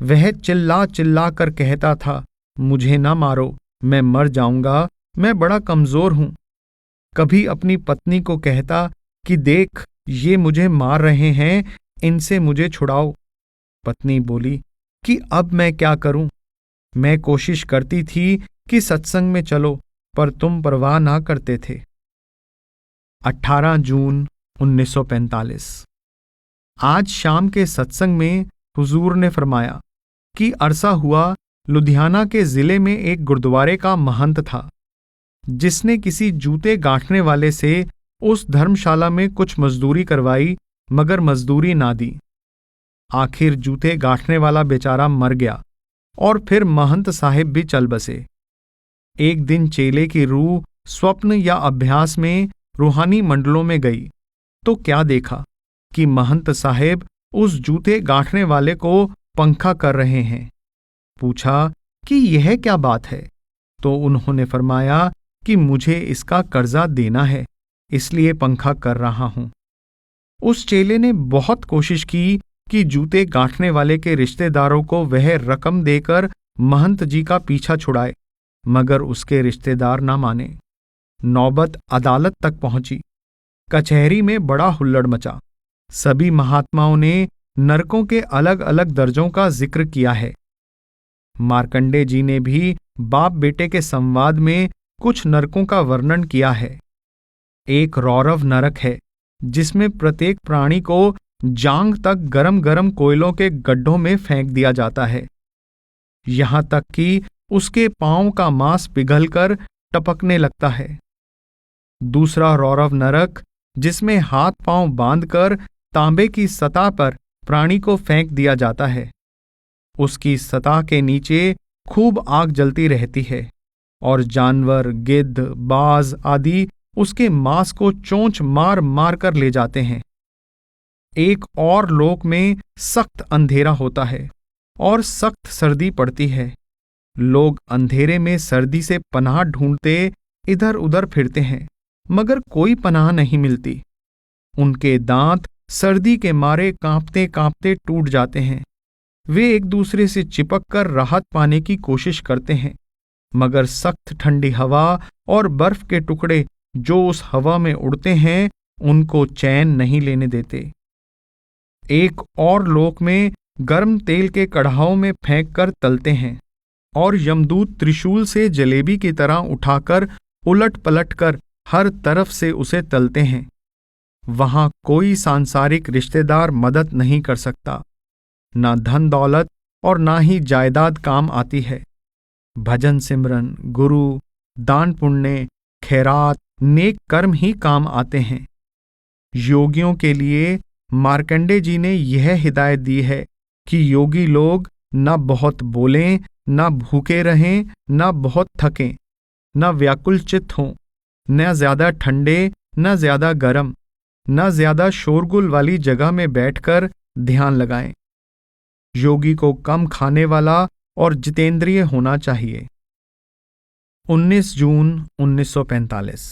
वह चिल्ला चिल्ला कर कहता था, मुझे ना मारो, मैं मर जाऊंगा, मैं बड़ा कमजोर हूं। कभी अपनी पत्नी को कहता कि देख ये मुझे मार रहे हैं, इनसे मुझे छुड़ाओ। पत्नी बोली कि अब मैं क्या करूं? मैं कोशिश करती थी कि सत्संग में चलो पर तुम परवाह ना करते थे। 18 जून 1945। आज शाम के सत्संग में हुजूर ने फरमाया कि अरसा हुआ लुधियाना के जिले में एक गुरुद्वारे का महंत था जिसने किसी जूते गांठने वाले से उस धर्मशाला में कुछ मजदूरी करवाई मगर मजदूरी ना दी। आखिर जूते गांठने वाला बेचारा मर गया और फिर महंत साहिब भी चल बसे। एक दिन चेले की रूह स्वप्न या अभ्यास में रूहानी मंडलों में गई तो क्या देखा कि महंत साहिब उस जूते गांठने वाले को पंखा कर रहे हैं। पूछा कि यह क्या बात है तो उन्होंने फरमाया कि मुझे इसका कर्जा देना है इसलिए पंखा कर रहा हूं। उस चेले ने बहुत कोशिश की कि जूते गांठने वाले के रिश्तेदारों को वह रकम देकर महंत जी का पीछा छुड़ाए मगर उसके रिश्तेदार ना माने। नौबत अदालत तक पहुंची। कचहरी में बड़ा हुल्लड़ मचा। सभी महात्माओं ने नरकों के अलग अलग दर्जों का जिक्र किया है। मार्कंडे जी ने भी बाप बेटे के संवाद में कुछ नरकों का वर्णन किया है। एक रौरव नरक है जिसमें प्रत्येक प्राणी को जांघ तक गरम गरम कोयलों के गड्ढों में फेंक दिया जाता है, यहां तक कि उसके पांव का मांस पिघलकर टपकने लगता है। दूसरा रौरव नरक जिसमें हाथ पांव बांधकर तांबे की सतह पर प्राणी को फेंक दिया जाता है, उसकी सतह के नीचे खूब आग जलती रहती है और जानवर, गिद्ध, बाज आदि उसके मांस को चोंच मार मार कर ले जाते हैं। एक और लोक में सख्त अंधेरा होता है और सख्त सर्दी पड़ती है। लोग अंधेरे में सर्दी से पनाह ढूंढते इधर उधर फिरते हैं, मगर कोई पनाह नहीं मिलती। उनके दांत सर्दी के मारे कांपते कांपते टूट जाते हैं। वे एक दूसरे से चिपक कर राहत पाने की कोशिश करते हैं, मगर सख्त ठंडी हवा और बर्फ के टुकड़े जो उस हवा में उड़ते हैं उनको चैन नहीं लेने देते। एक और लोक में गर्म तेल के कढ़ाओं में फेंक कर तलते हैं और यमदूत त्रिशूल से जलेबी की तरह उठाकर उलट पलट कर हर तरफ से उसे तलते हैं। वहां कोई सांसारिक रिश्तेदार मदद नहीं कर सकता, ना धन दौलत और ना ही जायदाद काम आती है। भजन सिमरन, गुरु, दान पुण्य, खैरात, नेक कर्म ही काम आते हैं। योगियों के लिए मार्कंडे जी ने यह हिदायत दी है कि योगी लोग न बहुत बोलें, न भूखे रहें, न बहुत थकें, न व्याकुल चित्त हों, न ज्यादा ठंडे, न ज्यादा गर्म, न ज्यादा शोरगुल वाली जगह में बैठकर ध्यान लगाएं। योगी को कम खाने वाला और जितेंद्रिय होना चाहिए। 19 जून 1945।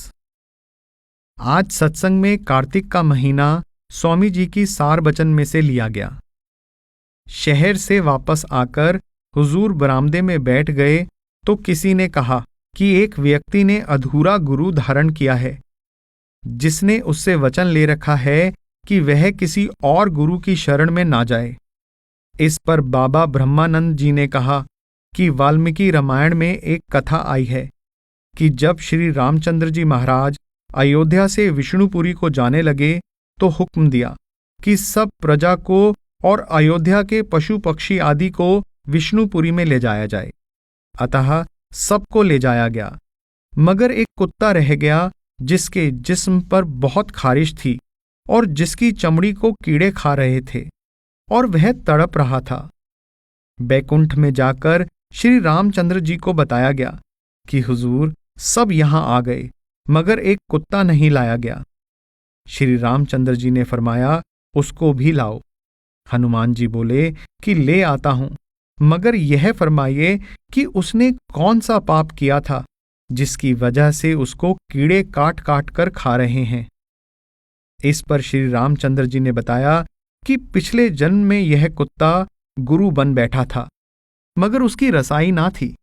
आज सत्संग में कार्तिक का महीना स्वामी जी की सार बचन में से लिया गया। शहर से वापस आकर हुजूर बरामदे में बैठ गए तो किसी ने कहा कि एक व्यक्ति ने अधूरा गुरु धारण किया है, जिसने उससे वचन ले रखा है कि वह किसी और गुरु की शरण में ना जाए। इस पर बाबा ब्रह्मानंद जी ने कहा कि वाल्मीकि रामायण में एक कथा आई है कि जब श्री रामचंद्र जी महाराज अयोध्या से विष्णुपुरी को जाने लगे तो हुक्म दिया कि सब प्रजा को और अयोध्या के पशु पक्षी आदि को विष्णुपुरी में ले जाया जाए। अतः सबको ले जाया गया, मगर एक कुत्ता रह गया जिसके जिस्म पर बहुत खारिश थी और जिसकी चमड़ी को कीड़े खा रहे थे और वह तड़प रहा था। बैकुंठ में जाकर श्री रामचंद्र जी को बताया गया कि हुजूर सब यहां आ गए, मगर एक कुत्ता नहीं लाया गया। श्री रामचंद्र जी ने फरमाया, उसको भी लाओ। हनुमान जी बोले कि ले आता हूं, मगर यह फरमाइए कि उसने कौन सा पाप किया था जिसकी वजह से उसको कीड़े काट काट कर खा रहे हैं। इस पर श्री रामचंद्र जी ने बताया कि पिछले जन्म में यह कुत्ता गुरु बन बैठा था, मगर उसकी रसाई ना थी।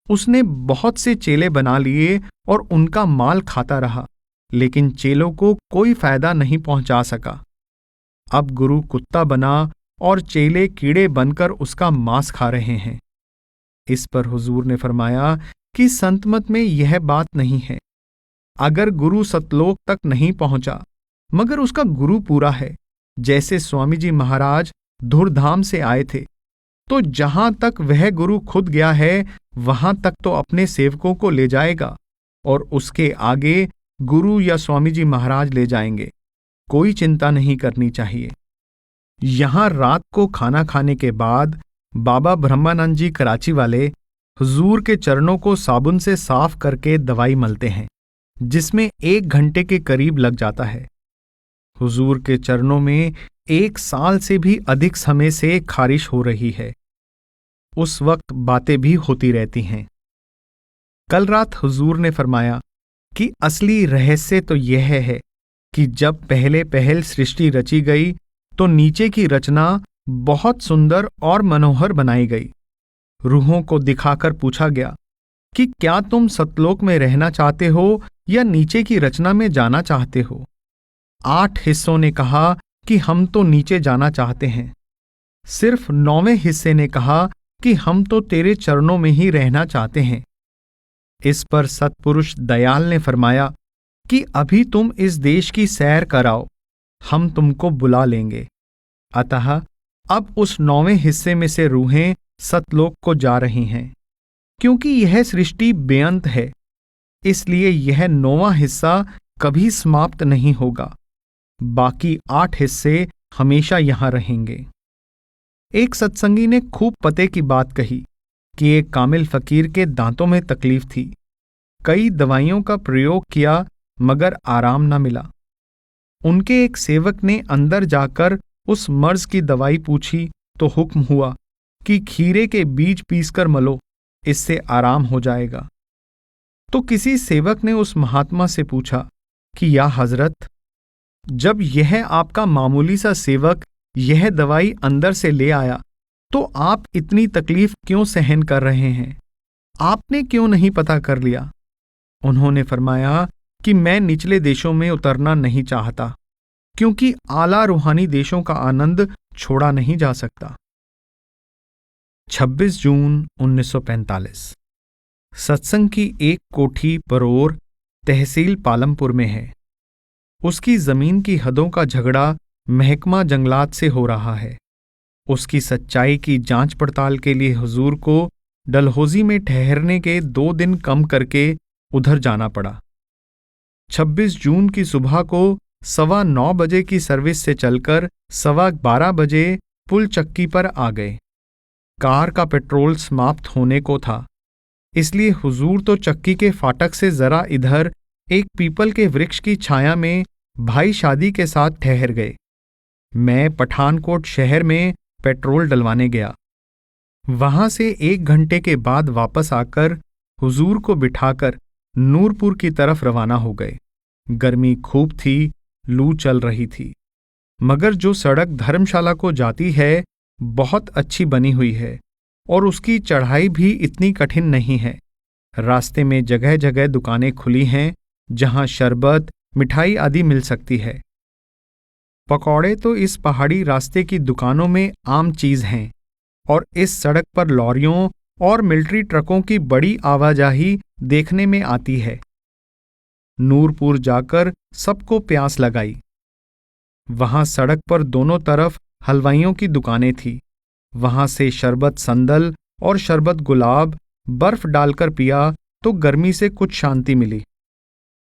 उसने बहुत से चेले बना लिए और उनका माल खाता रहा, लेकिन चेलों को कोई फायदा नहीं पहुंचा सका। अब गुरु कुत्ता बना और चेले कीड़े बनकर उसका मांस खा रहे हैं। इस पर हुजूर ने फरमाया कि संतमत में यह बात नहीं है। अगर गुरु सतलोक तक नहीं पहुंचा, मगर उसका गुरु पूरा है, जैसे स्वामी जी महाराज धुरधाम से आए थे, तो जहां तक वह गुरु खुद गया है वहां तक तो अपने सेवकों को ले जाएगा और उसके आगे गुरु या स्वामी जी महाराज ले जाएंगे। कोई चिंता नहीं करनी चाहिए। यहां रात को खाना खाने के बाद बाबा ब्रह्मानंद जी कराची वाले हुजूर के चरणों को साबुन से साफ करके दवाई मलते हैं, जिसमें 1 घंटे के करीब लग जाता है। हुजूर के चरणों में 1 साल से भी अधिक समय से खारिश हो रही है। उस वक्त बातें भी होती रहती हैं। कल रात हुजूर ने फरमाया कि असली रहस्य तो यह है कि जब पहले पहल सृष्टि रची गई तो नीचे की रचना बहुत सुंदर और मनोहर बनाई गई। रूहों को दिखाकर पूछा गया कि क्या तुम सतलोक में रहना चाहते हो या नीचे की रचना में जाना चाहते हो। 8 हिस्सों ने कहा कि हम तो नीचे जाना चाहते हैं। सिर्फ 9वें हिस्से ने कहा कि हम तो तेरे चरणों में ही रहना चाहते हैं। इस पर सत्पुरुष दयाल ने फरमाया कि अभी तुम इस देश की सैर कराओ, हम तुमको बुला लेंगे। अतः अब उस 9वें हिस्से में से रूहें सतलोक को जा रही हैं। क्योंकि यह सृष्टि बेअंत है, इसलिए यह 9वां हिस्सा कभी समाप्त नहीं होगा। बाकी 8 हिस्से हमेशा यहां रहेंगे। एक सत्संगी ने खूब पते की बात कही कि एक कामिल फकीर के दांतों में तकलीफ थी। कई दवाइयों का प्रयोग किया मगर आराम न मिला। उनके एक सेवक ने अंदर जाकर उस मर्ज की दवाई पूछी तो हुक्म हुआ कि खीरे के बीज पीसकर मलो, इससे आराम हो जाएगा। तो किसी सेवक ने उस महात्मा से पूछा कि या हजरत, जब यह आपका मामूली सा सेवक यह दवाई अंदर से ले आया तो आप इतनी तकलीफ क्यों सहन कर रहे हैं? आपने क्यों नहीं पता कर लिया? उन्होंने फरमाया कि मैं निचले देशों में उतरना नहीं चाहता, क्योंकि आला रूहानी देशों का आनंद छोड़ा नहीं जा सकता। 26 जून 1945। सत्संग की एक कोठी परोर, तहसील पालमपुर में है। उसकी जमीन की हदों का झगड़ा महकमा जंगलात से हो रहा है। उसकी सच्चाई की जांच पड़ताल के लिए हुजूर को डलहौजी में ठहरने के 2 दिन कम करके उधर जाना पड़ा। 26 जून की सुबह को 9:15 बजे की सर्विस से चलकर 12:15 बजे पुल चक्की पर आ गए। कार का पेट्रोल समाप्त होने को था, इसलिए हुजूर तो चक्की के फाटक से जरा इधर एक पीपल के वृक्ष की छाया में भाई शादी के साथ ठहर गए। मैं पठानकोट शहर में पेट्रोल डलवाने गया। वहां से 1 घंटे के बाद वापस आकर हुजूर को बिठाकर नूरपुर की तरफ रवाना हो गए। गर्मी खूब थी, लू चल रही थी, मगर जो सड़क धर्मशाला को जाती है बहुत अच्छी बनी हुई है और उसकी चढ़ाई भी इतनी कठिन नहीं है। रास्ते में जगह जगह दुकानें खुली हैं जहां शरबत, मिठाई आदि मिल सकती है। पकौड़े तो इस पहाड़ी रास्ते की दुकानों में आम चीज हैं और इस सड़क पर लॉरियों और मिलिट्री ट्रकों की बड़ी आवाजाही देखने में आती है। नूरपुर जाकर सबको प्यास लगाई। वहां सड़क पर दोनों तरफ हलवाइयों की दुकानें थी। वहां से शरबत संदल और शरबत गुलाब बर्फ डालकर पिया तो गर्मी से कुछ शांति मिली।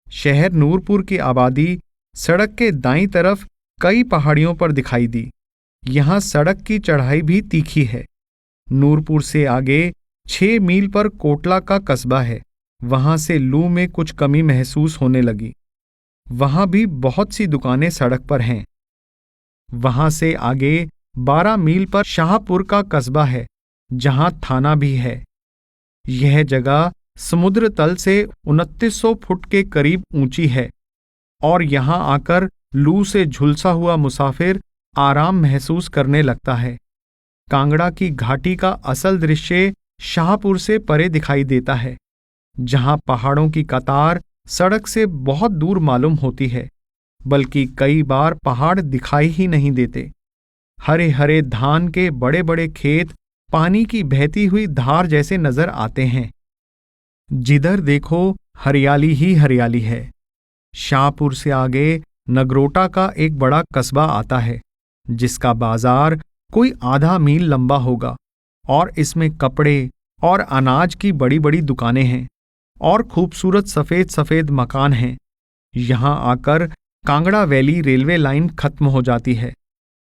शहर नूरपुर की आबादी सड़क के दाईं तरफ कई पहाड़ियों पर दिखाई दी। यहां सड़क की चढ़ाई भी तीखी है। नूरपुर से आगे 6 मील पर कोटला का कस्बा है। वहां से लू में कुछ कमी महसूस होने लगी। वहां भी बहुत सी दुकानें सड़क पर हैं। वहां से आगे 12 मील पर शाहपुर का कस्बा है, जहां थाना भी है। यह जगह समुद्र तल से 2900 फुट के करीब ऊंची है और यहां आकर लू से झुलसा हुआ मुसाफिर आराम महसूस करने लगता है। कांगड़ा की घाटी का असल दृश्य शाहपुर से परे दिखाई देता है, जहां पहाड़ों की कतार सड़क से बहुत दूर मालूम होती है, बल्कि कई बार पहाड़ दिखाई ही नहीं देते। हरे हरे धान के बड़े बड़े खेत पानी की बहती हुई धार जैसे नजर आते हैं। जिधर देखो हरियाली ही हरियाली है। शाहपुर से आगे नगरोटा का एक बड़ा कस्बा आता है, जिसका बाजार कोई आधा मील लंबा होगा और इसमें कपड़े और अनाज की बड़ी बड़ी दुकानें हैं और खूबसूरत सफेद सफेद मकान हैं। यहां आकर कांगड़ा वैली रेलवे लाइन खत्म हो जाती है।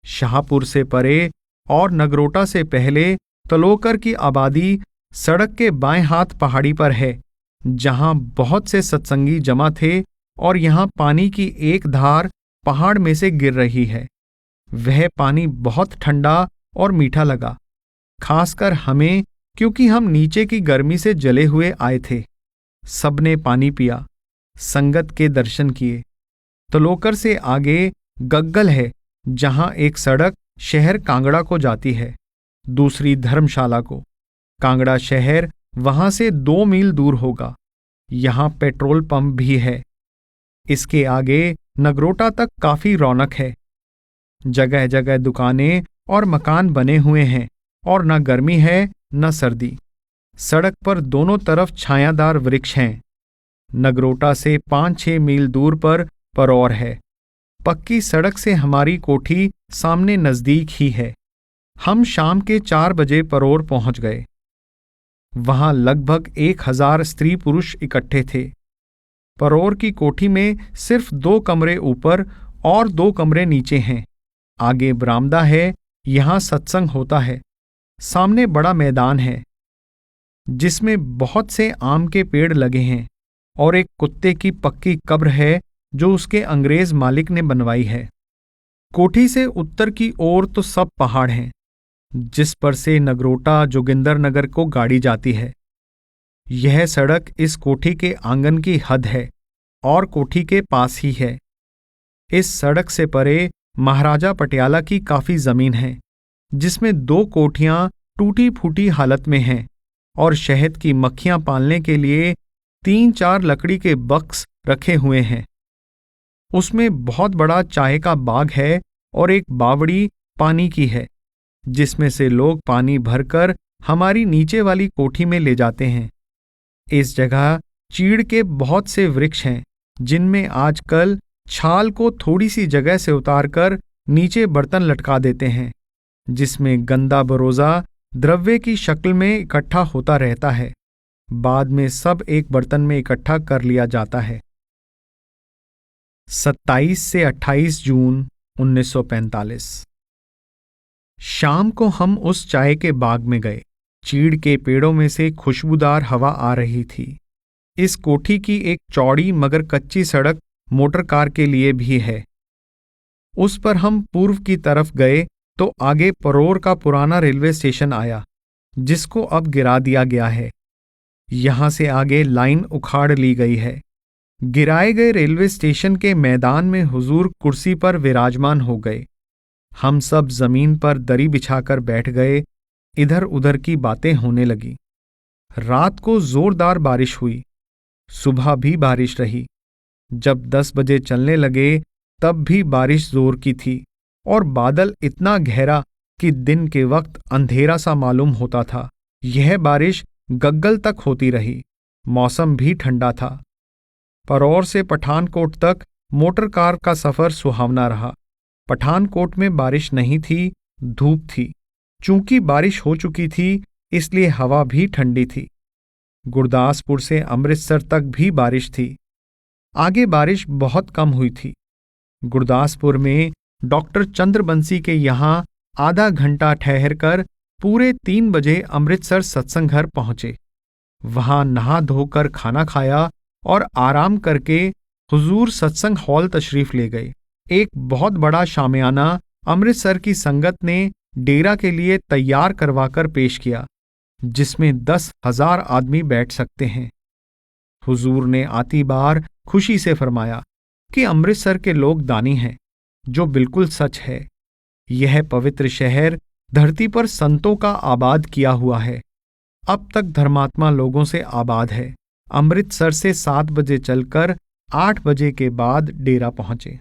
शाहपुर से परे और नगरोटा से पहले तलोकर की आबादी सड़क के बाएं हाथ पहाड़ी पर है, जहां बहुत से सत्संगी जमा थे और यहां पानी की एक धार पहाड़ में से गिर रही है। वह पानी बहुत ठंडा और मीठा लगा, खासकर हमें, क्योंकि हम नीचे की गर्मी से जले हुए आए थे। सबने पानी पिया, संगत के दर्शन किए। तलोकर से आगे गग्गल है, जहां एक सड़क शहर कांगड़ा को जाती है, दूसरी धर्मशाला को। कांगड़ा शहर वहां से 2 मील दूर होगा। यहां पेट्रोल पंप भी है। इसके आगे नगरोटा तक काफी रौनक है। जगह जगह दुकानें और मकान बने हुए हैं और न गर्मी है न सर्दी। सड़क पर दोनों तरफ छायादार वृक्ष हैं। नगरोटा से 5-6 मील दूर पर परौर है। पक्की सड़क से हमारी कोठी सामने नजदीक ही है। हम शाम के 4 बजे परौर पहुंच गए। वहां लगभग 1000 स्त्री पुरुष इकट्ठे थे। परौर की कोठी में सिर्फ 2 कमरे ऊपर और 2 कमरे नीचे हैं। आगे बरामदा है, यहां सत्संग होता है। सामने बड़ा मैदान है जिसमें बहुत से आम के पेड़ लगे हैं और एक कुत्ते की पक्की कब्र है जो उसके अंग्रेज मालिक ने बनवाई है। कोठी से उत्तर की ओर तो सब पहाड़ हैं जिस पर से नगरोटा जोगिंदर नगर को गाड़ी जाती है। यह सड़क इस कोठी के आंगन की हद है और कोठी के पास ही है। इस सड़क से परे महाराजा पटियाला की काफी जमीन है जिसमें 2 कोठियां टूटी फूटी हालत में हैं और शहद की मक्खियां पालने के लिए 3-4 लकड़ी के बक्स रखे हुए हैं। उसमें बहुत बड़ा चाय का बाग है और एक बावड़ी पानी की है जिसमें से लोग पानी भरकर हमारी नीचे वाली कोठी में ले जाते हैं। इस जगह चीड़ के बहुत से वृक्ष हैं जिनमें आजकल छाल को थोड़ी सी जगह से उतारकर नीचे बर्तन लटका देते हैं जिसमें गंदा बरोजा द्रव्य की शक्ल में इकट्ठा होता रहता है। बाद में सब एक बर्तन में इकट्ठा कर लिया जाता है। 27 से 28 जून 1945। शाम को हम उस चाय के बाग में गए। चीड़ के पेड़ों में से खुशबूदार हवा आ रही थी। इस कोठी की एक चौड़ी मगर कच्ची सड़क मोटर कार के लिए भी है। उस पर हम पूर्व की तरफ गए तो आगे परौर का पुराना रेलवे स्टेशन आया जिसको अब गिरा दिया गया है। यहां से आगे लाइन उखाड़ ली गई है। गिराए गए रेलवे स्टेशन के मैदान में हुजूर कुर्सी पर विराजमान हो गए। हम सब जमीन पर दरी बिछाकर बैठ गए। इधर उधर की बातें होने लगी। रात को जोरदार बारिश हुई। सुबह भी बारिश रही। जब 10 बजे चलने लगे तब भी बारिश जोर की थी और बादल इतना गहरा कि दिन के वक्त अंधेरा सा मालूम होता था। यह बारिश गग्गल तक होती रही। मौसम भी ठंडा था। परौर से पठानकोट तक मोटर कार का सफर सुहावना रहा। पठानकोट में बारिश नहीं थी, धूप थी। चूंकि बारिश हो चुकी थी इसलिए हवा भी ठंडी थी। गुरदासपुर से अमृतसर तक भी बारिश थी। आगे बारिश बहुत कम हुई थी। गुरदासपुर में डॉक्टर चंद्रबंसी के यहाँ आधा घंटा ठहरकर पूरे 3 बजे अमृतसर सत्संग घर पहुंचे। वहां नहा धोकर खाना खाया और आराम करके हुजूर सत्संग हॉल तशरीफ ले गए। एक बहुत बड़ा शामियाना अमृतसर की संगत ने डेरा के लिए तैयार करवाकर पेश किया जिसमें 10,000 आदमी बैठ सकते हैं। हुजूर ने आती बार खुशी से फरमाया कि अमृतसर के लोग दानी हैं, जो बिल्कुल सच है। यह पवित्र शहर धरती पर संतों का आबाद किया हुआ है। अब तक धर्मात्मा लोगों से आबाद है। अमृतसर से 7 बजे चलकर 8 बजे के बाद डेरा पहुंचे।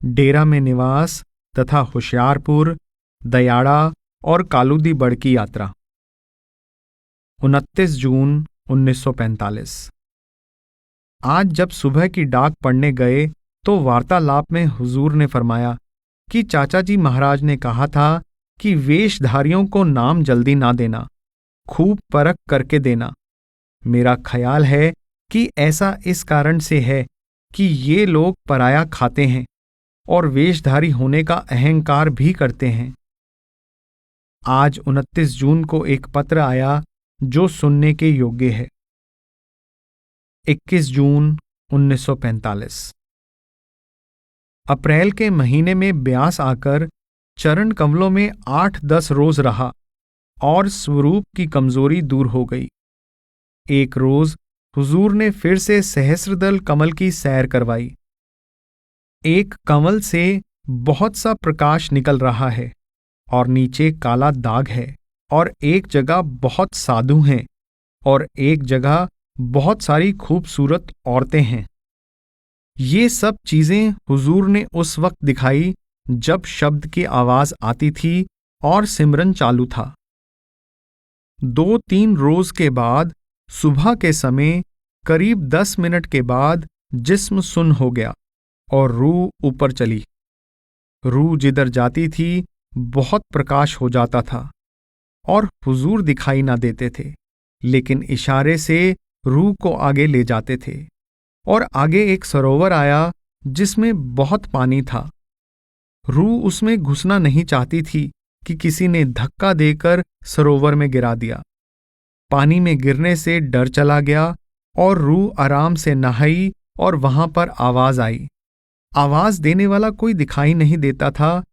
डेरा में निवास तथा होशियारपुर, दयाड़ा और कालूदी बड़ की यात्रा। 29 जून 1945। आज जब सुबह की डाक पढ़ने गए तो वार्तालाप में हुजूर ने फरमाया कि चाचा जी महाराज ने कहा था कि वेशधारियों को नाम जल्दी ना देना, खूब परख करके देना। मेरा ख्याल है कि ऐसा इस कारण से है कि ये लोग पराया खाते हैं और वेशधारी होने का अहंकार भी करते हैं। आज 29 जून को एक पत्र आया जो सुनने के योग्य है। 21 जून 1945। अप्रैल के महीने में ब्यास आकर चरण कमलों में 8-10 रोज रहा और स्वरूप की कमजोरी दूर हो गई। एक रोज हुजूर ने फिर से सहस्रदल कमल की सैर करवाई। एक कमल से बहुत सा प्रकाश निकल रहा है और नीचे काला दाग है और एक जगह बहुत साधु हैं और एक जगह बहुत सारी खूबसूरत औरतें हैं। ये सब चीजें हुजूर ने उस वक्त दिखाई जब शब्द की आवाज आती थी और सिमरन चालू था। 2-3 रोज के बाद सुबह के समय करीब 10 मिनट के बाद जिस्म सुन्न हो गया और रूह ऊपर चली। रूह जिधर जाती थी बहुत प्रकाश हो जाता था और हुजूर दिखाई ना देते थे, लेकिन इशारे से रूह को आगे ले जाते थे। और आगे एक सरोवर आया जिसमें बहुत पानी था। रूह उसमें घुसना नहीं चाहती थी कि किसी ने धक्का देकर सरोवर में गिरा दिया। पानी में गिरने से डर चला गया और रूह आराम से नहाई और वहां पर आवाज आई। आवाज देने वाला कोई दिखाई नहीं देता था,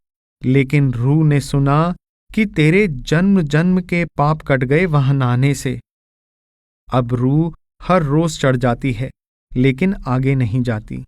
लेकिन रूह ने सुना कि तेरे जन्म जन्म के पाप कट गए वहां नहाने से। अब रूह हर रोज चढ़ जाती है, लेकिन आगे नहीं जाती।